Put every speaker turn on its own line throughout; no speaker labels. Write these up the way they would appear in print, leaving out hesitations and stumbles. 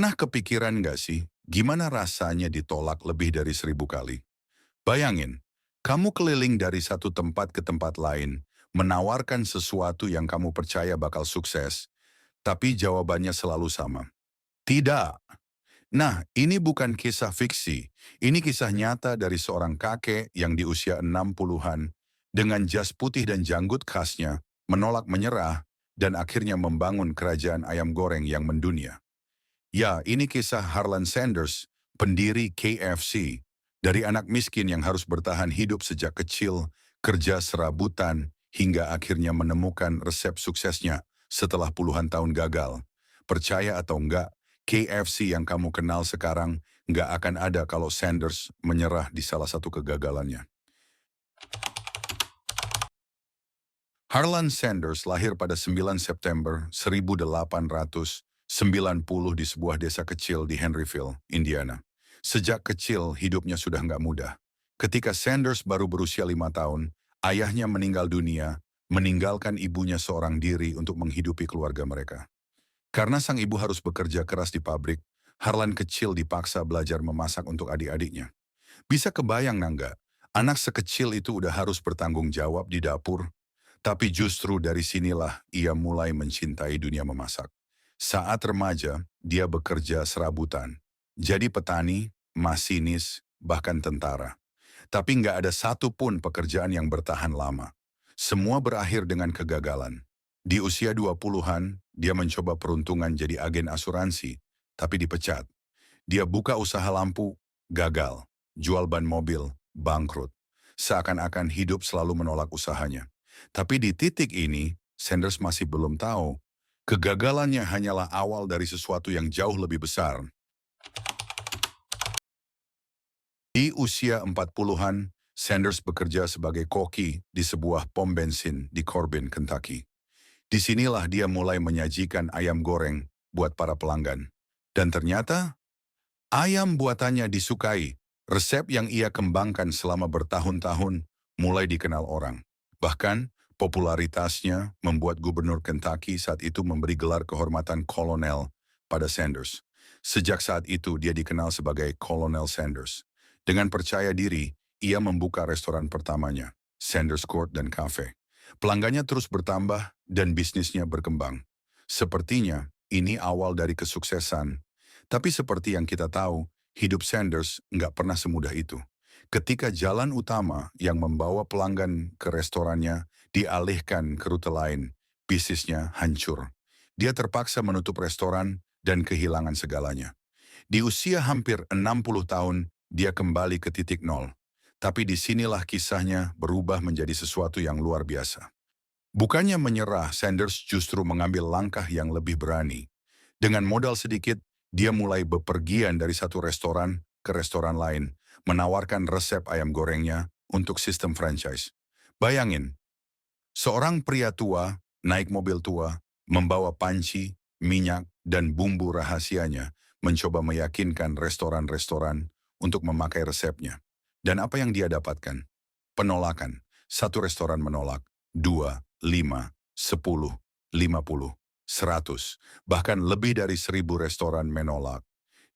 Pernah kepikiran nggak sih, gimana rasanya ditolak lebih dari 1.000 kali? Bayangin, kamu keliling dari satu tempat ke tempat lain, menawarkan sesuatu yang kamu percaya bakal sukses, tapi jawabannya selalu sama. Tidak. Nah, ini bukan kisah fiksi. Ini kisah nyata dari seorang kakek yang di usia 60-an, dengan jas putih dan janggut khasnya, menolak menyerah, dan akhirnya membangun kerajaan ayam goreng yang mendunia. Ya, ini kisah Harlan Sanders, pendiri KFC, dari anak miskin yang harus bertahan hidup sejak kecil, kerja serabutan, hingga akhirnya menemukan resep suksesnya setelah puluhan tahun gagal. Percaya atau enggak, KFC yang kamu kenal sekarang enggak akan ada kalau Sanders menyerah di salah satu kegagalannya. Harlan Sanders lahir pada 9 September 1890 di sebuah desa kecil di Henryville, Indiana. Sejak kecil, hidupnya sudah nggak mudah. Ketika Sanders baru berusia 5 tahun, ayahnya meninggal dunia, meninggalkan ibunya seorang diri untuk menghidupi keluarga mereka. Karena sang ibu harus bekerja keras di pabrik, Harlan kecil dipaksa belajar memasak untuk adik-adiknya. Bisa kebayang nggak? Anak sekecil itu udah harus bertanggung jawab di dapur, tapi justru dari sinilah ia mulai mencintai dunia memasak. Saat remaja, dia bekerja serabutan. Jadi petani, masinis, bahkan tentara. Tapi nggak ada satupun pekerjaan yang bertahan lama. Semua berakhir dengan kegagalan. Di usia 20-an, dia mencoba peruntungan jadi agen asuransi, tapi dipecat. Dia buka usaha lampu, gagal. Jual ban mobil, bangkrut. Seakan-akan hidup selalu menolak usahanya. Tapi di titik ini, Sanders masih belum tahu. Kegagalannya hanyalah awal dari sesuatu yang jauh lebih besar. Di usia 40-an, Sanders bekerja sebagai koki di sebuah pom bensin di Corbin, Kentucky. Disinilah dia mulai menyajikan ayam goreng buat para pelanggan. Dan ternyata, ayam buatannya disukai. Resep yang ia kembangkan selama bertahun-tahun mulai dikenal orang. Bahkan, popularitasnya membuat Gubernur Kentucky saat itu memberi gelar kehormatan kolonel pada Sanders. Sejak saat itu dia dikenal sebagai Kolonel Sanders. Dengan percaya diri, ia membuka restoran pertamanya, Sanders Court dan Cafe. Pelanggannya terus bertambah dan bisnisnya berkembang. Sepertinya ini awal dari kesuksesan. Tapi seperti yang kita tahu, hidup Sanders nggak pernah semudah itu. Ketika jalan utama yang membawa pelanggan ke restorannya dialihkan ke rute lain, bisnisnya hancur. Dia terpaksa menutup restoran dan kehilangan segalanya. Di usia hampir 60 tahun, dia kembali ke titik nol. Tapi disinilah kisahnya berubah menjadi sesuatu yang luar biasa. Bukannya menyerah, Sanders justru mengambil langkah yang lebih berani. Dengan modal sedikit, dia mulai bepergian dari satu restoran ke restoran lain, menawarkan resep ayam gorengnya untuk sistem franchise. Bayangin, seorang pria tua naik mobil tua, membawa panci, minyak, dan bumbu rahasianya, mencoba meyakinkan restoran-restoran untuk memakai resepnya. Dan apa yang dia dapatkan? Penolakan. Satu restoran menolak, 2, 5, 10, 50, 100, bahkan lebih dari 1.000 restoran menolak.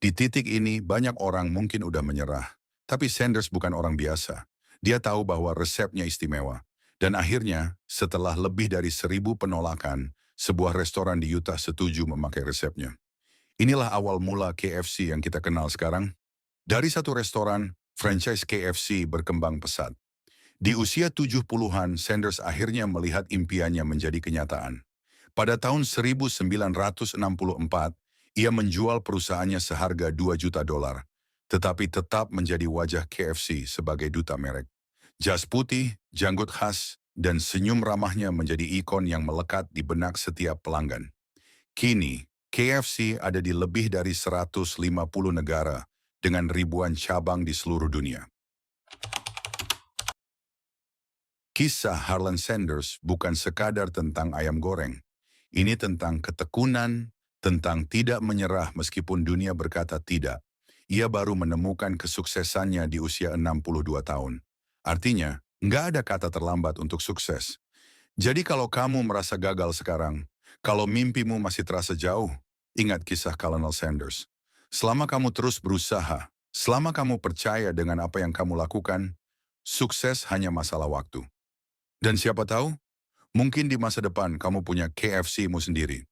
Di titik ini banyak orang mungkin udah menyerah. Tapi Sanders bukan orang biasa. Dia tahu bahwa resepnya istimewa. Dan akhirnya, setelah lebih dari 1.000 penolakan, sebuah restoran di Utah setuju memakai resepnya. Inilah awal mula KFC yang kita kenal sekarang. Dari satu restoran, franchise KFC berkembang pesat. Di usia 70-an, Sanders akhirnya melihat impiannya menjadi kenyataan. Pada tahun 1964, ia menjual perusahaannya seharga 2 juta dolar, tetapi tetap menjadi wajah KFC sebagai duta merek. Jas putih, janggut khas, dan senyum ramahnya menjadi ikon yang melekat di benak setiap pelanggan. Kini, KFC ada di lebih dari 150 negara dengan ribuan cabang di seluruh dunia. Kisah Harlan Sanders bukan sekadar tentang ayam goreng. Ini tentang ketekunan, tentang tidak menyerah meskipun dunia berkata tidak. Ia baru menemukan kesuksesannya di usia 62 tahun. Artinya, nggak ada kata terlambat untuk sukses. Jadi kalau kamu merasa gagal sekarang, kalau mimpimu masih terasa jauh, ingat kisah Colonel Sanders. Selama kamu terus berusaha, selama kamu percaya dengan apa yang kamu lakukan, sukses hanya masalah waktu. Dan siapa tahu, mungkin di masa depan kamu punya KFC-mu sendiri.